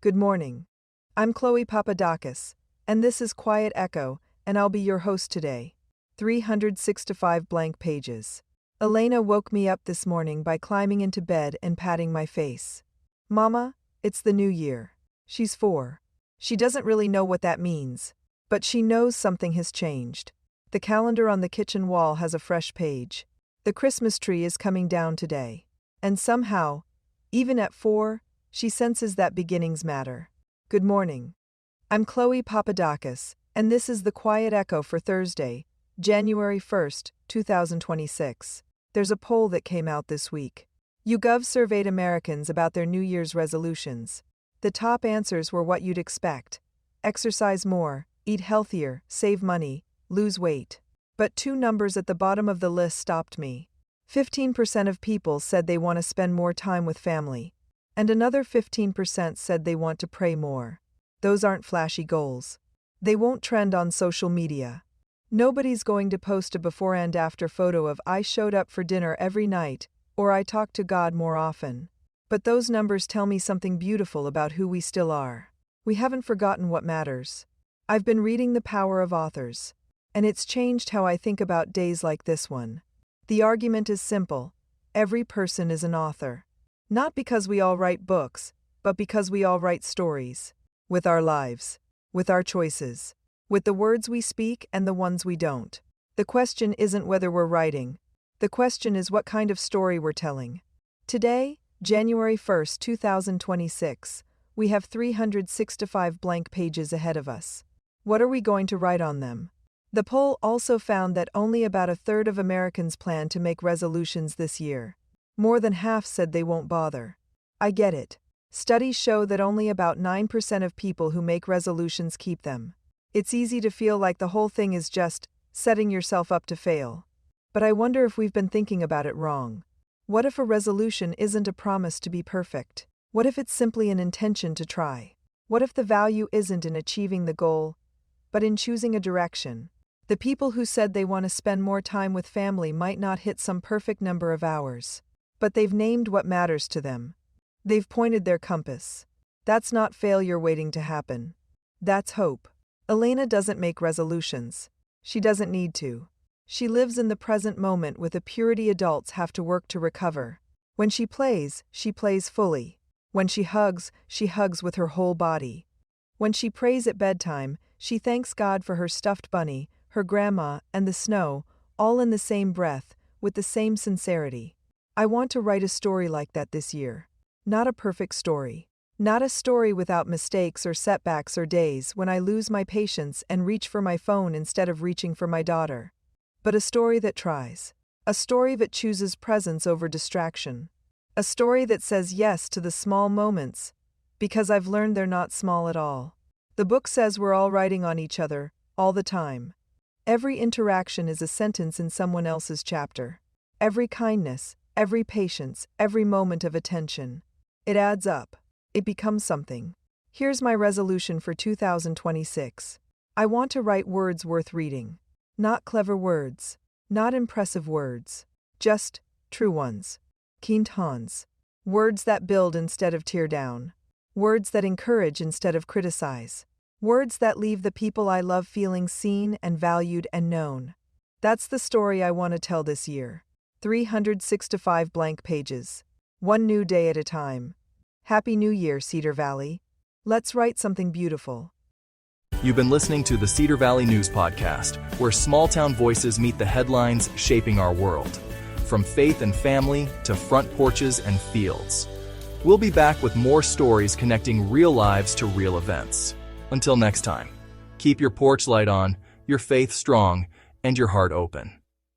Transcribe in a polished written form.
Good morning. I'm Chloe Papadakis, and this is Quiet Echo, and I'll be your host today. 365 blank pages. Elena woke me up this morning by climbing into bed and patting my face. Mama, it's the new year. She's 4. She doesn't really know what that means, but she knows something has changed. The calendar on the kitchen wall has a fresh page. The Christmas tree is coming down today. And somehow, even at 4, she senses that beginnings matter. Good morning. I'm Chloe Papadakis, and this is the Quiet Echo for Thursday, January 1st, 2026. There's a poll that came out this week. YouGov surveyed Americans about their New Year's resolutions. The top answers were what you'd expect: exercise more, eat healthier, save money, lose weight. But 2 numbers at the bottom of the list stopped me. 15% of people said they want to spend more time with family, and another 15% said they want to pray more. Those aren't flashy goals. They won't trend on social media. Nobody's going to post a before and after photo of "I showed up for dinner every night" or "I talked to God more often." But those numbers tell me something beautiful about who we still are. We haven't forgotten what matters. I've been reading The Power of Authors, and it's changed how I think about days like this one. The argument is simple: every person is an author. Not because we all write books, but because we all write stories. With our lives, with our choices, with the words we speak and the ones we don't. The question isn't whether we're writing. The question is what kind of story we're telling. Today, January 1st, 2026, we have 365 blank pages ahead of us. What are we going to write on them? The poll also found that only about a third of Americans plan to make resolutions this year. More than half said they won't bother. I get it. Studies show that only about 9% of people who make resolutions keep them. It's easy to feel like the whole thing is just setting yourself up to fail. But I wonder if we've been thinking about it wrong. What if a resolution isn't a promise to be perfect? What if it's simply an intention to try? What if the value isn't in achieving the goal, but in choosing a direction? The people who said they want to spend more time with family might not hit some perfect number of hours, but they've named what matters to them. They've pointed their compass. That's not failure waiting to happen. That's hope. Elena doesn't make resolutions. She doesn't need to. She lives in the present moment with a purity adults have to work to recover. When she plays fully. When she hugs with her whole body. When she prays at bedtime, she thanks God for her stuffed bunny, her grandma, and the snow, all in the same breath, with the same sincerity. I want to write a story like that this year. Not a perfect story. Not a story without mistakes or setbacks or days when I lose my patience and reach for my phone instead of reaching for my daughter. But a story that tries. A story that chooses presence over distraction. A story that says yes to the small moments, because I've learned they're not small at all. The book says we're all writing on each other, all the time. Every interaction is a sentence in someone else's chapter. Every kindness, every patience, every moment of attention. It adds up. It becomes something. Here's my resolution for 2026. I want to write words worth reading. Not clever words. Not impressive words. Just true ones. Quintans. Words that build instead of tear down. Words that encourage instead of criticize. Words that leave the people I love feeling seen and valued and known. That's the story I want to tell this year. 365 blank pages. One new day at a time. Happy New Year, Cedar Valley. Let's write something beautiful. You've been listening to the Cedar Valley News Podcast, where small-town voices meet the headlines shaping our world. From faith and family to front porches and fields. We'll be back with more stories connecting real lives to real events. Until next time, keep your porch light on, your faith strong, and your heart open.